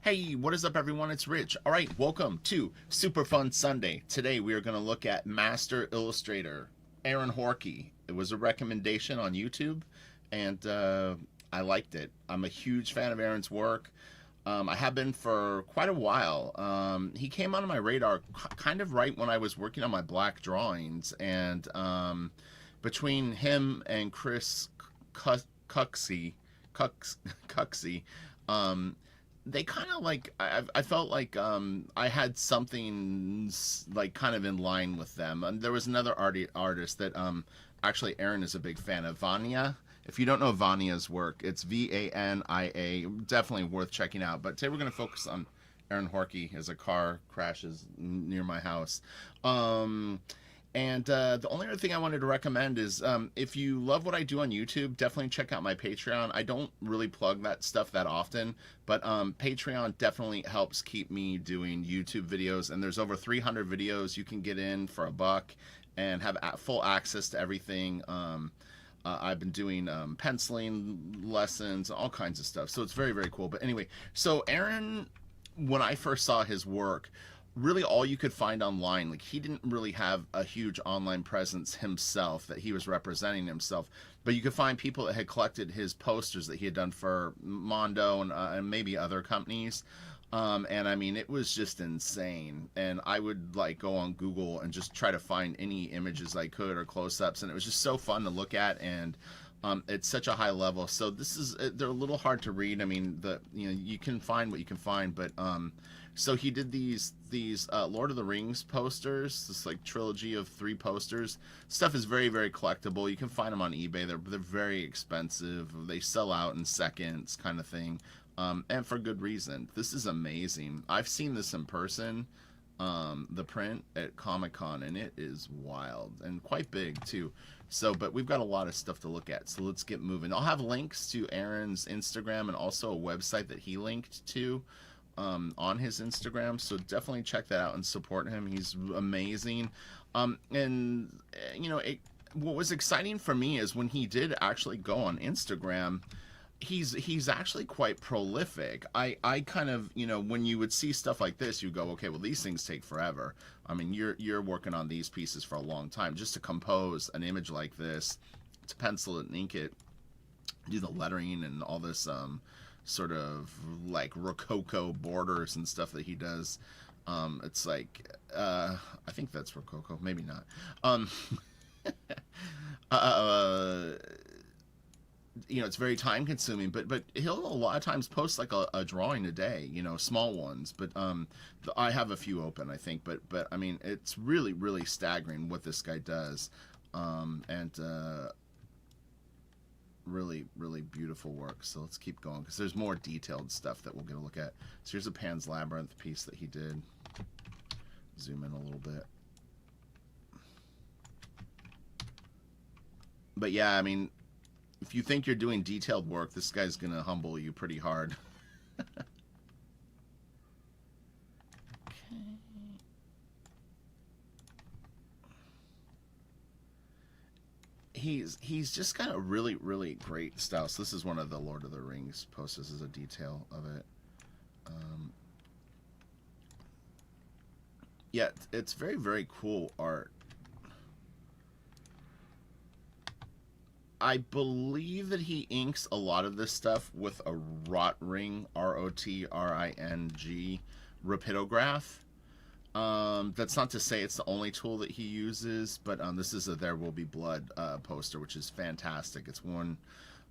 Hey, what is up, everyone? It's Rich. All right, welcome to Super Fun Sunday. Today we are going to look at Master Illustrator Aaron Horkey. It was a recommendation on YouTube, and I liked it. I'm a huge fan of Aaron's work. I have been for quite a while. He came onto my radar kind of right when I was working on my black drawings, and between him and Chris Cuxey, Cuxey, um, they kind of like I felt like I had something like kind of in line with them. And there was another artist that actually Aaron is a big fan of, Vania. If you don't know Vania's work, it's Vania. Definitely worth checking out. But today we're going to focus on Aaron Horkey as a car crashes near my house. And the only other thing I wanted to recommend is if you love what I do on YouTube, definitely check out my Patreon. I don't really plug that stuff that often, but Patreon definitely helps keep me doing YouTube videos. And there's over 300 videos you can get in for $1 and have full access to everything. I've been doing penciling lessons, all kinds of stuff. So it's very, very cool. But anyway, so Aaron, when I first saw his work, really all you could find online, like he didn't really have a huge online presence himself that he was representing himself, but you could find people that had collected his posters that he had done for Mondo and maybe other companies. And I mean, it was just insane. And I would like go on Google and just try to find any images I could or close-ups, and it was just so fun to look at. And it's such a high level. So this is they're a little hard to read. I mean, you can find what you can find, but so he did these Lord of the Rings posters, this like trilogy of 3 posters. Stuff is very, very collectible. You can find them on eBay. They're very expensive. They sell out in seconds, kind of thing, and for good reason. This is amazing. I've seen this in person, the print at Comic-Con, and it is wild and quite big too. So, but we've got a lot of stuff to look at, so let's get moving. I'll have links to Aaron's Instagram and also a website that he linked to on his Instagram, so definitely check that out and support him. He's amazing. And you know, what was exciting for me is when he did actually go on Instagram, he's actually quite prolific. I kind of, you know, when you would see stuff like this, you go, okay, well, these things take forever. I mean, you're working on these pieces for a long time just to compose an image like this, to pencil it and ink it, do the lettering and all this sort of like rococo borders and stuff that he does. It's like I think that's rococo, maybe not. You know, it's very time consuming, but he'll a lot of times post like a drawing a day, you know, small ones. But I have a few open, I think, but I mean, it's really, really staggering what this guy does. And really, really beautiful work. So let's keep going because there's more detailed stuff that we'll get a look at. So here's a Pan's Labyrinth piece that he did. Zoom in a little bit. But yeah, I mean, if you think you're doing detailed work, this guy's gonna humble you pretty hard. He's just got a really, really great style. So this is one of the Lord of the Rings posters. This is a detail of it. Yeah, it's very, very cool art. I believe that he inks a lot of this stuff with a Rotring, Rotring, rapidograph. That's not to say it's the only tool that he uses, but this is a There Will Be Blood poster, which is fantastic. It's one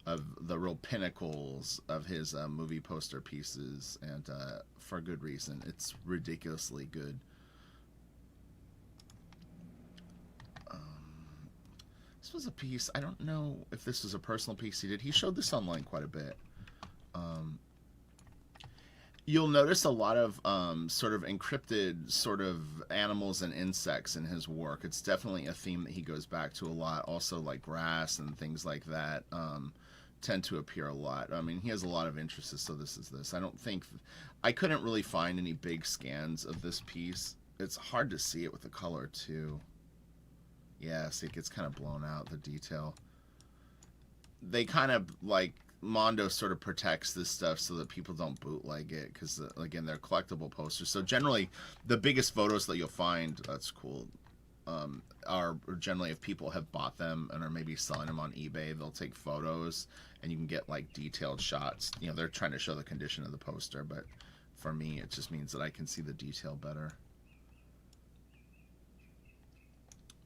of the real pinnacles of his movie poster pieces, and for good reason. It's ridiculously good. This was a piece, I don't know if this was a personal piece he did. He showed this online quite a bit. You'll notice a lot of sort of encrypted sort of animals and insects in his work. It's definitely a theme that he goes back to a lot. Also, like grass and things like that tend to appear a lot. I mean, he has a lot of interests, so this is this. I couldn't really find any big scans of this piece. It's hard to see it with the color, too. Yeah, see, it gets kind of blown out, the detail. They kind of, like, Mondo sort of protects this stuff so that people don't bootleg it, because again, they're collectible posters. So generally, the biggest photos that you'll find, that's cool, are generally if people have bought them and are maybe selling them on eBay, they'll take photos and you can get like detailed shots. You know, they're trying to show the condition of the poster, but for me, it just means that I can see the detail better.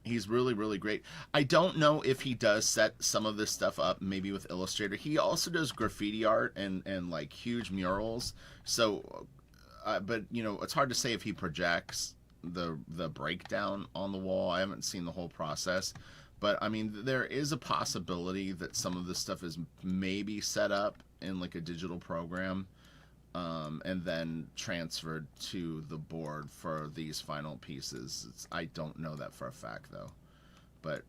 He's really, really great. I don't know if he does set some of this stuff up maybe with Illustrator. He also does graffiti art and like huge murals. So, but you know, it's hard to say if he projects the breakdown on the wall. I haven't seen the whole process, but I mean, there is a possibility that some of this stuff is maybe set up in like a digital program, and then transferred to the board for these final pieces. I don't know that for a fact though, but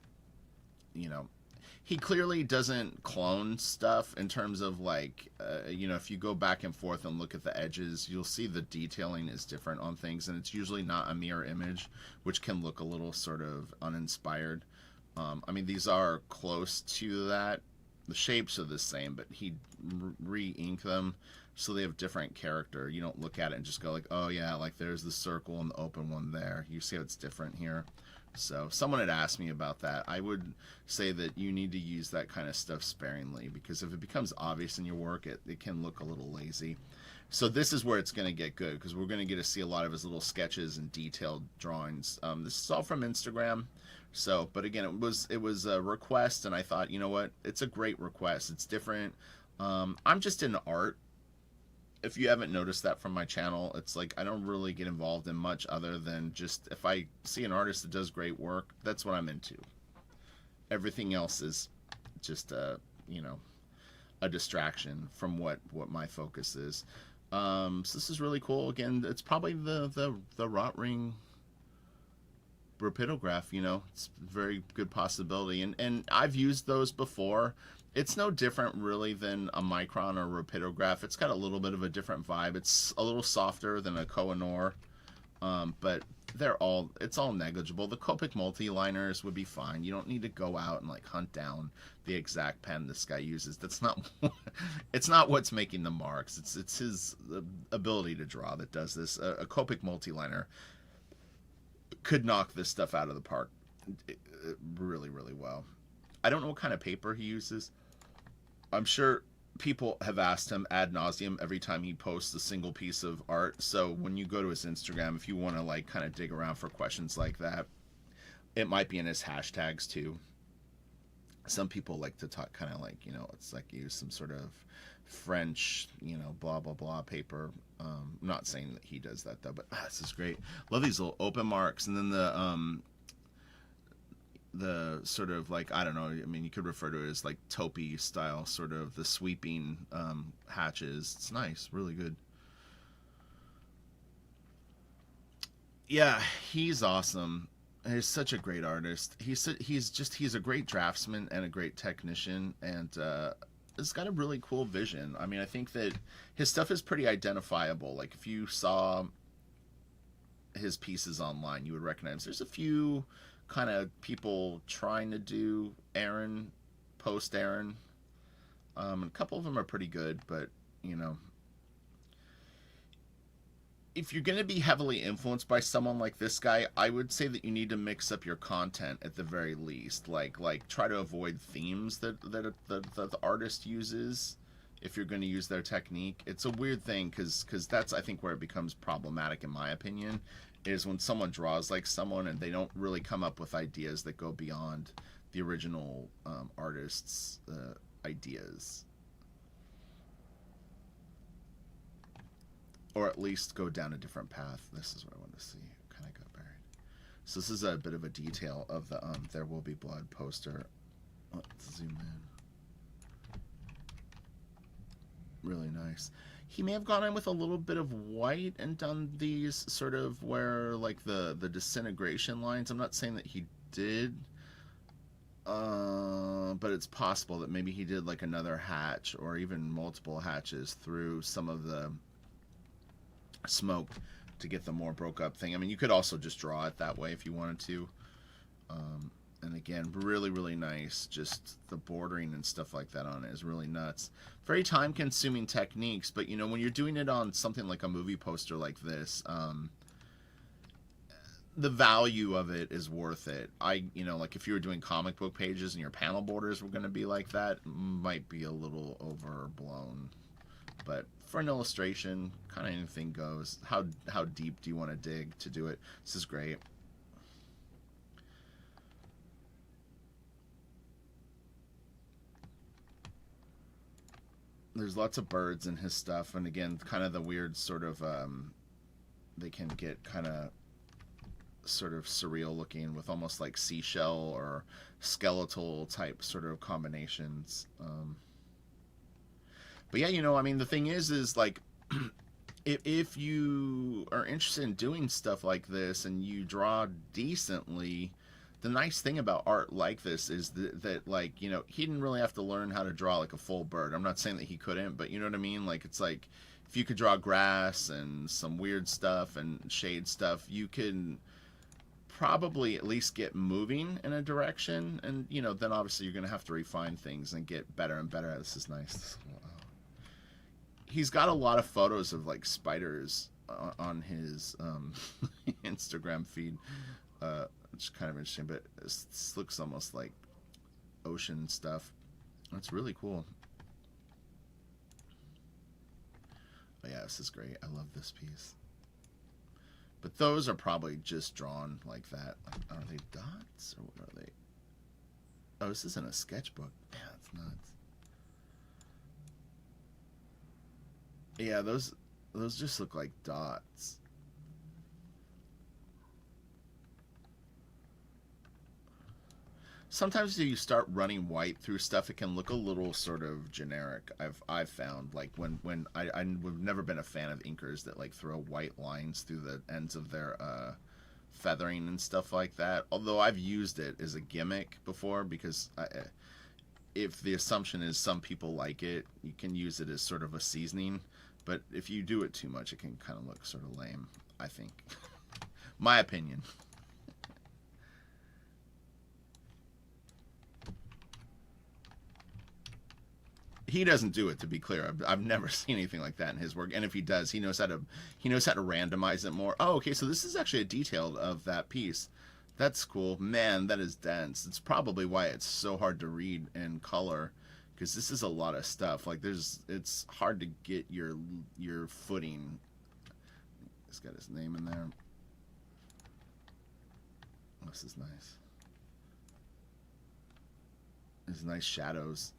you know, he clearly doesn't clone stuff in terms of like, you know, if you go back and forth and look at the edges, you'll see the detailing is different on things, and it's usually not a mirror image, which can look a little sort of uninspired. I mean, these are close to that. The shapes are the same, but he re-inked them so they have different character. You don't look at it and just go like, oh yeah, like there's the circle and the open one there. You see how it's different here. So someone had asked me about that. I would say that you need to use that kind of stuff sparingly, because if it becomes obvious in your work, it can look a little lazy. So this is where it's going to get good, because we're going to get to see a lot of his little sketches and detailed drawings. This is all from Instagram. So, but again, it was a request, and I thought, you know what, it's a great request. It's different. I'm just into art. If you haven't noticed that from my channel, it's like I don't really get involved in much other than just if I see an artist that does great work, that's what I'm into. Everything else is just you know, a distraction from what my focus is. So this is really cool. Again, it's probably the Rot Ring rapidograph, you know. It's a very good possibility, and I've used those before. It's no different really than a Micron or rapidograph. It's got a little bit of a different vibe. It's a little softer than a Koh-i-Noor, but it's all negligible. The Copic multi-liners would be fine. You don't need to go out and like hunt down the exact pen this guy uses. That's not it's not what's making the marks. It's his ability to draw that does this. A Copic multi-liner could knock this stuff out of the park really, really well. I don't know what kind of paper he uses. I'm sure people have asked him ad nauseum every time he posts a single piece of art. So when you go to his Instagram, if you want to like kind of dig around for questions like that, it might be in his hashtags too. Some people like to talk kind of like, you know, it's like use some sort of French, you know, blah, blah, blah paper. I'm not saying that he does that though, but this is great. Love these little open marks. And then the sort of like, I don't know, I mean, you could refer to it as like taupey style, sort of the sweeping hatches. It's nice, really good. Yeah, he's awesome. He's such a great artist. He's a great draftsman and a great technician, and has got a really cool vision. I mean, I think that his stuff is pretty identifiable. Like if you saw his pieces online, you would recognize there's a few kind of people trying to do Aaron, post Aaron. A couple of them are pretty good, but you know, if you're going to be heavily influenced by someone like this guy, I would say that you need to mix up your content at the very least. Like try to avoid themes that the artist uses if you're going to use their technique. It's a weird thing because that's, I think, where it becomes problematic in my opinion, is when someone draws like someone and they don't really come up with ideas that go beyond the original artist's ideas. Or at least go down a different path. This is what I want to see. It kind of got buried. So this is a bit of a detail of the There Will Be Blood poster. Let's zoom in. Really nice. He may have gone in with a little bit of white and done these sort of where like the disintegration lines. I'm not saying that he did, but it's possible that maybe he did like another hatch or even multiple hatches through some of the smoke to get the more broke up thing. I mean, you could also just draw it that way if you wanted to. And again, really, really nice. Just the bordering and stuff like that on it is really nuts. Very time-consuming techniques, but you know, when you're doing it on something like a movie poster like this, the value of it is worth it. You know, like if you were doing comic book pages and your panel borders were going to be like that, might be a little overblown. But for an illustration, kind of anything goes. How deep do you want to dig to do it? This is great. There's lots of birds in his stuff, and again, kind of the weird sort of, they can get kind of sort of surreal looking with almost like seashell or skeletal type sort of combinations. But yeah, you know, I mean, the thing is like, if you are interested in doing stuff like this and you draw decently, the nice thing about art like this is that like, you know, he didn't really have to learn how to draw like a full bird. I'm not saying that he couldn't, but you know what I mean? Like, it's like, if you could draw grass and some weird stuff and shade stuff, you can probably at least get moving in a direction. And, you know, then obviously you're going to have to refine things and get better and better. This is nice. He's got a lot of photos of like spiders on his Instagram feed. Which is kind of interesting, but this looks almost like ocean stuff. That's really cool. Oh yeah, this is great. I love this piece. But those are probably just drawn like that. Are they dots or what are they? Oh, this isn't a sketchbook. Yeah, it's nuts. Yeah, those just look like dots. Sometimes if you start running white through stuff, it can look a little sort of generic. I've found, like, when I've never been a fan of inkers that like throw white lines through the ends of their feathering and stuff like that. Although I've used it as a gimmick before, because if the assumption is some people like it, you can use it as sort of a seasoning. But if you do it too much, it can kind of look sort of lame, I think. My opinion. He doesn't do it, to be clear. I've never seen anything like that in his work. And if he does, he knows how to randomize it more. Oh, okay, so this is actually a detail of that piece. That's cool. Man, that is dense. It's probably why it's so hard to read in color, because this is a lot of stuff. Like, it's hard to get your footing. He's got his name in there. This is nice. There's nice shadows.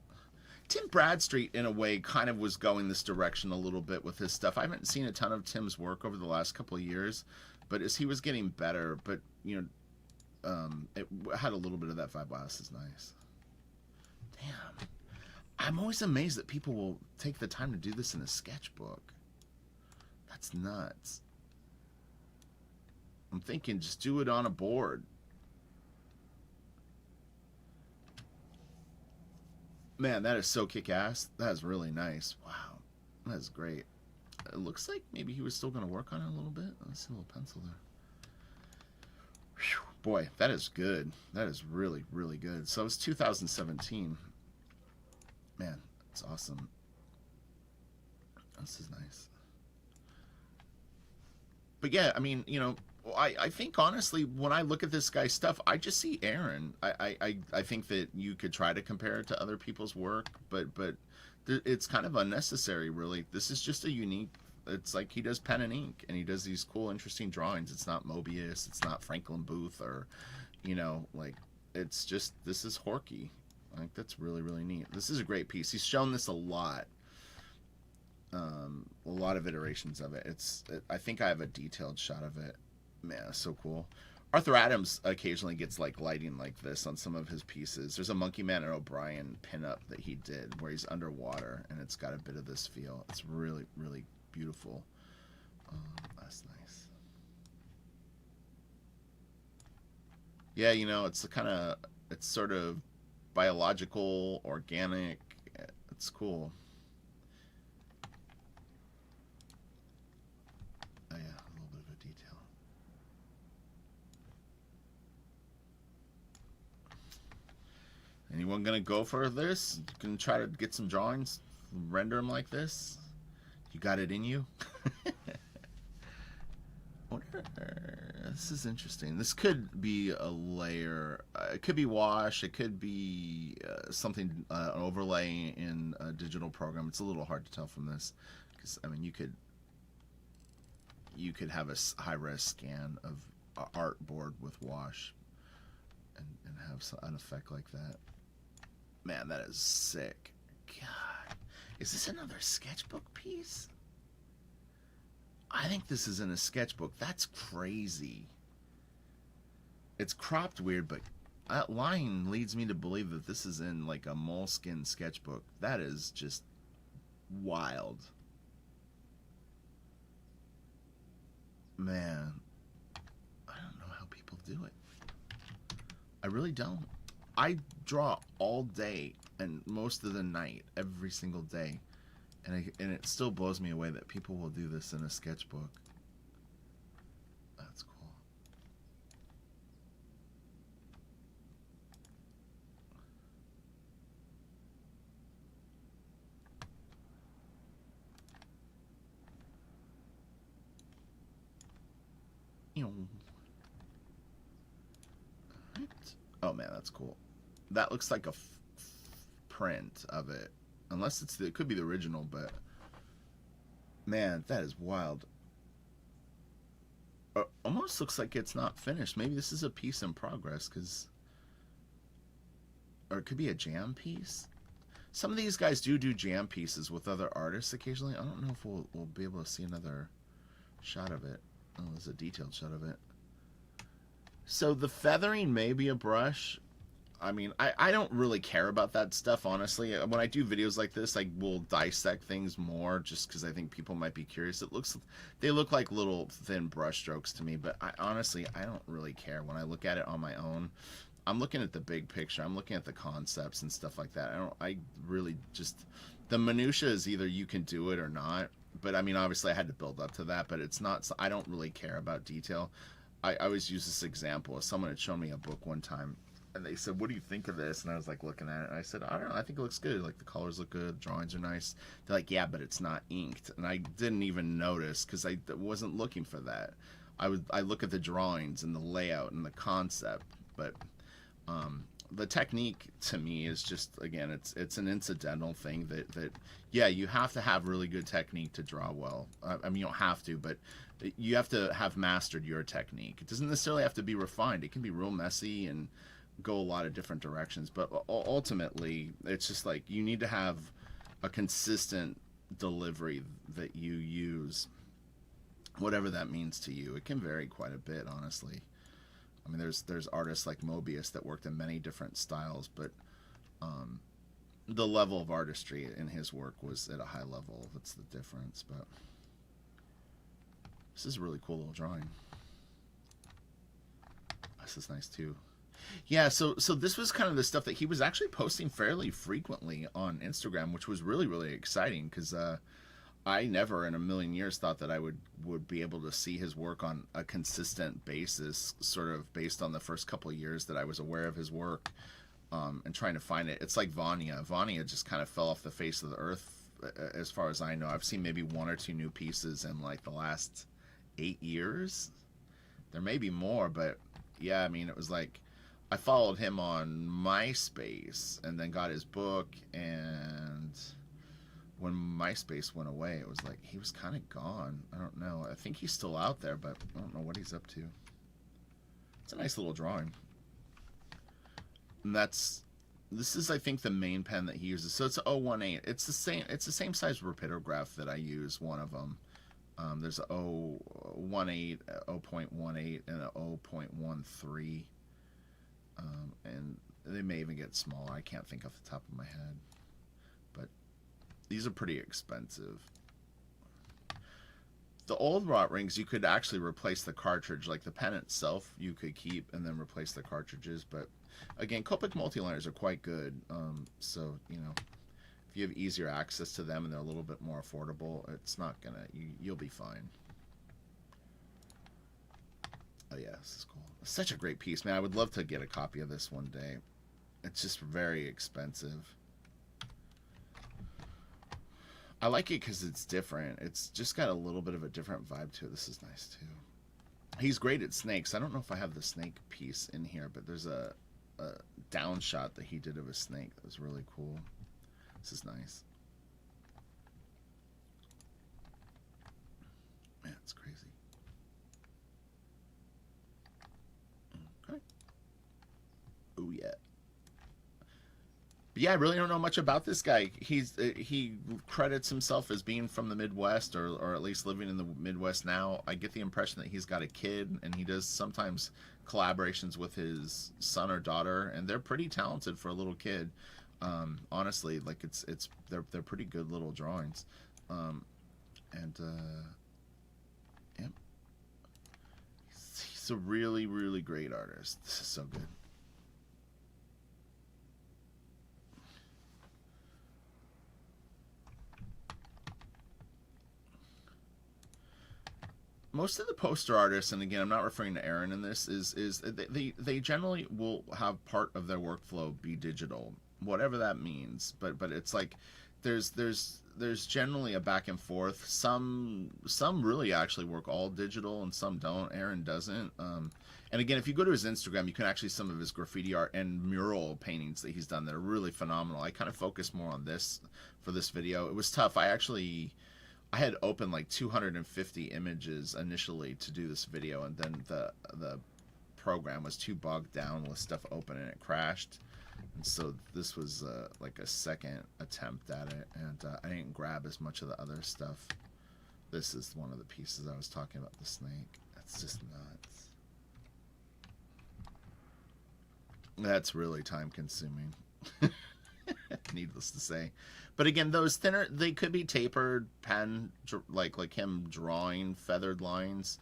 Tim Bradstreet, in a way, kind of was going this direction a little bit with his stuff. I haven't seen a ton of Tim's work over the last couple of years, but as he was getting better, but, you know, it had a little bit of that vibe. Wow, this is nice. Damn. I'm always amazed that people will take the time to do this in a sketchbook. That's nuts. I'm thinking just do it on a board. Man, that is so kick-ass. That is really nice. Wow. That is great. It looks like maybe he was still going to work on it a little bit. Let's see a little pencil there. Whew. Boy, that is good. That is really, really good. So it's 2017. Man, it's awesome. This is nice. But yeah, I mean, you know, I think honestly, when I look at this guy's stuff, I just see Aaron. I think that you could try to compare it to other people's work, but it's kind of unnecessary, really. This is just a unique. It's like he does pen and ink, and he does these cool, interesting drawings. It's not Mobius, it's not Franklin Booth, or, you know, like, it's just, this is Horkey. Like, that's really, really neat. This is a great piece. He's shown this a lot. A lot of iterations of it. I think I have a detailed shot of it. Man, that's so cool. Arthur Adams occasionally gets like lighting like this on some of his pieces. There's a Monkey Man and O'Brien pinup that he did where he's underwater, and it's got a bit of this feel. It's really, really beautiful. That's nice. Yeah, you know, it's sort of biological, organic. It's cool. Oh yeah, a little bit of a detail. Anyone gonna go for this? Gonna try to get some drawings, render them like this? You got it in you? This is interesting. This could be a layer. It could be wash. It could be something, an overlay in a digital program. It's a little hard to tell from this, because I mean, you could have a high-res scan of artboard with wash, and have an effect like that. Man, that is sick. God, is this another sketchbook piece? I think this is in a sketchbook. That's crazy. It's cropped weird, but that line leads me to believe that this is in like a moleskin sketchbook. That is just wild. Man, I don't know how people do it. I really don't. I draw all day and most of the night, every single day. And it still blows me away that people will do this in a sketchbook. That's cool. Right. Oh man, that's cool. That looks like a print of it. Unless it could be the original, but man, that is wild. Almost looks like it's not finished. Maybe this is a piece in progress, or it could be a jam piece. Some of these guys do jam pieces with other artists occasionally. I don't know if we'll be able to see another shot of it. Oh, there's a detailed shot of it. So the feathering may be a brush. I mean, I don't really care about that stuff, honestly. When I do videos like this, I will dissect things more just because I think people might be curious. They look like little thin brush strokes to me, but honestly, I don't really care. When I look at it on my own, I'm looking at the big picture. I'm looking at the concepts and stuff like that. I really just, the minutia is either you can do it or not. But I mean, obviously I had to build up to that, but it's not, I don't really care about detail. I always use this example. Someone had shown me a book one time, and they said, what do you think of this? And I was like looking at it, and I said, I don't know, I think it looks good. Like the colors look good, drawings are nice. They're like, yeah, but it's not inked. And I didn't even notice because I wasn't looking for that. I look at the drawings and the layout and the concept, but the technique to me is just, again, it's an incidental thing that yeah, you have to have really good technique to draw well. I mean, you don't have to, but you have to have mastered your technique. It doesn't necessarily have to be refined. It can be real messy and go a lot of different directions, but ultimately it's just like you need to have a consistent delivery that you use, whatever that means to you. It can vary quite a bit, honestly. I mean, there's artists like Mobius that worked in many different styles, but the level of artistry in his work was at a high level. That's the difference. But this is a really cool little drawing. This is nice too. Yeah, so this was kind of the stuff that he was actually posting fairly frequently on Instagram, which was really, really exciting because I never in a million years thought that I would be able to see his work on a consistent basis, sort of based on the first couple of years that I was aware of his work, and trying to find it. It's like Vanya. Vanya just kind of fell off the face of the earth, as far as I know. I've seen maybe one or two new pieces in like the last 8 years. There may be more, but yeah, I mean, it was like I followed him on MySpace and then got his book, and when MySpace went away, it was like he was kind of gone. I don't know. I think he's still out there, but I don't know what he's up to. It's a nice little drawing. And this is, I think, the main pen that he uses. So it's a 018. It's the same size rapidograph that I use, one of them. There's a 018, 0.18, and a 0.13. And they may even get smaller. I can't think off the top of my head. But these are pretty expensive. The old rot rings, you could actually replace the cartridge. Like the pen itself, you could keep and then replace the cartridges. But again, Copic multiliners are quite good. So, you know, if you have easier access to them and they're a little bit more affordable, it's not gonna, you'll be fine. Oh yeah, this is cool. It's such a great piece, man. I would love to get a copy of this one day. It's just very expensive. I like it because it's different. It's just got a little bit of a different vibe to it. This is nice too. He's great at snakes. I don't know if I have the snake piece in here, but there's a down shot that he did of a snake that was really cool. This is nice. Man, it's crazy. Okay. Oh yeah. But yeah, I really don't know much about this guy. He credits himself as being from the Midwest, or at least living in the Midwest now. I get the impression that he's got a kid, and he does sometimes collaborations with his son or daughter, and they're pretty talented for a little kid. Honestly, like they're pretty good little drawings, and yeah, he's a really great artist. This is so good. Most of the poster artists, and again, I'm not referring to Aaron in this, is they generally will have part of their workflow be digital, whatever that means. But it's like there's generally a back and forth. Some really actually work all digital, and some don't. Aaron doesn't. And again, if you go to his Instagram, you can actually see some of his graffiti art and mural paintings that he's done that are really phenomenal. I kind of focus more on this for this video. It was tough. I had opened like 250 images initially to do this video, and then the program was too bogged down with stuff open and it crashed. And so this was like a second attempt at it, and I didn't grab as much of the other stuff. This is one of the pieces I was talking about, the snake. That's just nuts. That's really time consuming. Needless to say. But again, those thinner, they could be tapered pen, like him drawing feathered lines,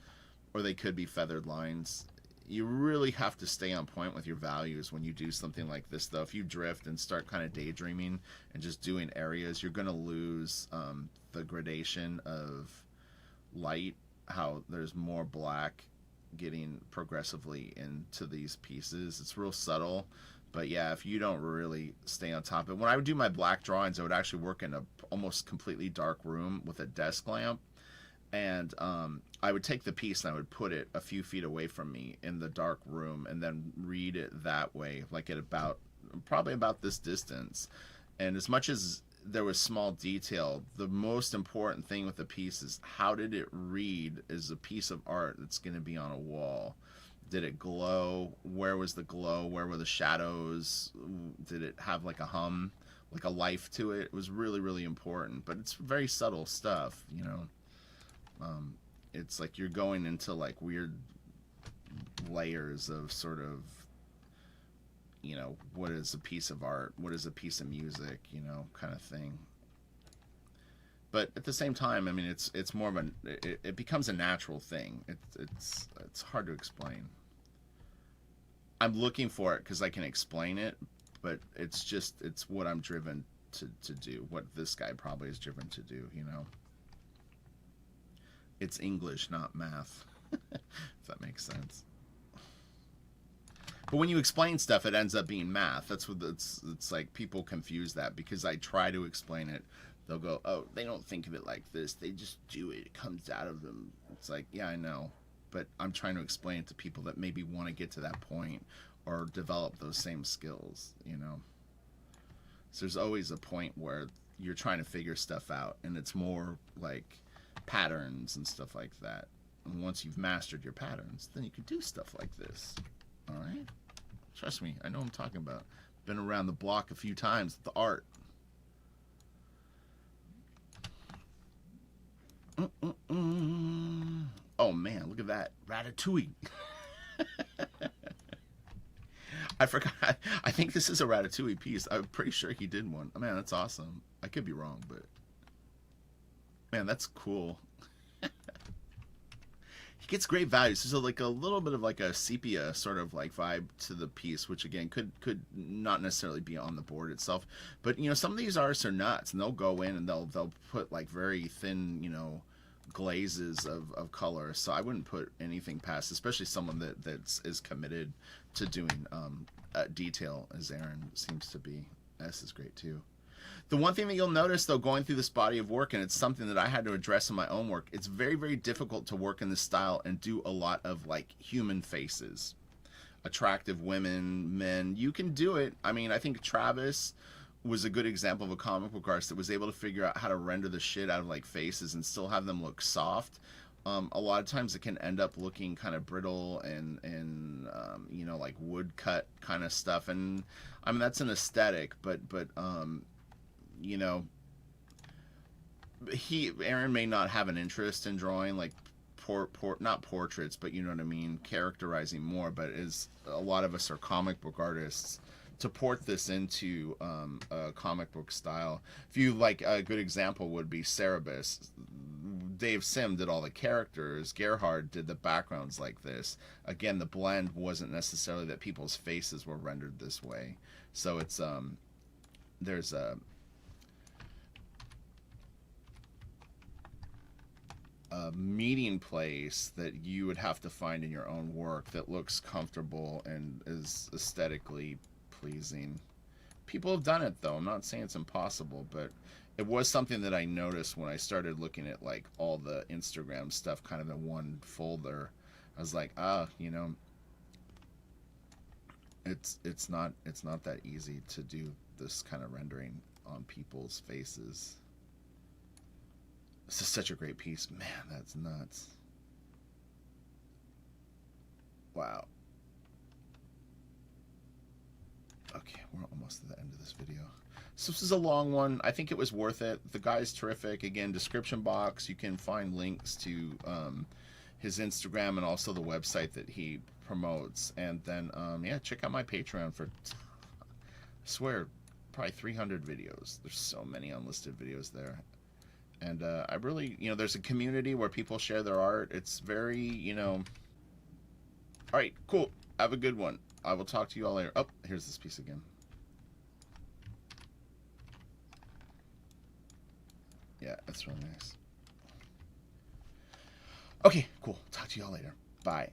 or they could be feathered lines. You really have to stay on point with your values when you do something like this, though. If you drift and start kind of daydreaming and just doing areas, you're going to lose the gradation of light, how there's more black getting progressively into these pieces. It's real subtle. But yeah, if you don't really stay on top of it. When I would do my black drawings, I would actually work in a almost completely dark room with a desk lamp. And I would take the piece and I would put it a few feet away from me in the dark room and then read it that way, like at probably about this distance. And as much as there was small detail, the most important thing with the piece is how did it read as a piece of art that's going to be on a wall. Did it glow? Where was the glow? Where were the shadows? Did it have like a hum, like a life to it? It was really important, but it's very subtle stuff, you know. It's like you're going into like weird layers of sort of, you know, what is a piece of art? What is a piece of music? You know, kind of thing. But at the same time, I mean, it's more of it becomes a natural thing. It's hard to explain. I'm looking for it because I can explain it, but it's what I'm driven to do, what this guy probably is driven to do, you know. It's English, not math, if that makes sense. But when you explain stuff, it ends up being math. That's what it's like. People confuse that because I try to explain it. They'll go, oh, they don't think of it like this. They just do it. It comes out of them. It's like, yeah, I know. But I'm trying to explain it to people that maybe want to get to that point or develop those same skills, you know. So there's always a point where you're trying to figure stuff out, and it's more like patterns and stuff like that. And once you've mastered your patterns, then you can do stuff like this. All right? Trust me, I know what I'm talking about. Been around the block a few times with the art. Oh man, look at that. Ratatouille. I forgot. I think this is a Ratatouille piece. I'm pretty sure he did one. Oh, man, that's awesome. I could be wrong, but man, that's cool. He gets great values. There's like a little bit of like a sepia sort of like vibe to the piece, which again could not necessarily be on the board itself. But you know, some of these artists are nuts, and they'll go in and they'll put like very thin, you know, glazes of color. So I wouldn't put anything past, especially someone that's is committed to doing detail, as Aaron seems to be. S is great too. The one thing that you'll notice, though, going through this body of work, and it's something that I had to address in my own work, it's very, very difficult to work in this style and do a lot of, like, human faces. Attractive women, men. You can do it. I mean, I think Travis was a good example of a comic book artist that was able to figure out how to render the shit out of, like, faces and still have them look soft. A lot of times it can end up looking kind of brittle and you know, like woodcut kind of stuff. And, I mean, that's an aesthetic, but you know, Aaron may not have an interest in drawing like not portraits, but you know what I mean, characterizing more. But as a lot of us are comic book artists, to port this into a comic book style, if you like, a good example would be Cerebus. Dave Sim did all the characters. Gerhard did the backgrounds like this. Again, the blend wasn't necessarily that people's faces were rendered this way. So it's there's a meeting place that you would have to find in your own work that looks comfortable and is aesthetically pleasing. People have done it, though. I'm not saying it's impossible, but it was something that I noticed when I started looking at like all the Instagram stuff kind of in one folder. I was like, you know, it's not that easy to do this kind of rendering on people's faces. This is such a great piece. Man, that's nuts. Wow. Okay, we're almost at the end of this video. So this is a long one. I think it was worth it. The guy's terrific. Again, description box. You can find links to his Instagram and also the website that he promotes. And then, yeah, check out my Patreon for, I swear, probably 300 videos. There's so many unlisted videos there. And I really, you know, there's a community where people share their art. It's very, you know... All right, cool. Have a good one. I will talk to you all later. Oh, here's this piece again. Yeah, that's really nice. Okay, cool. Talk to you all later. Bye.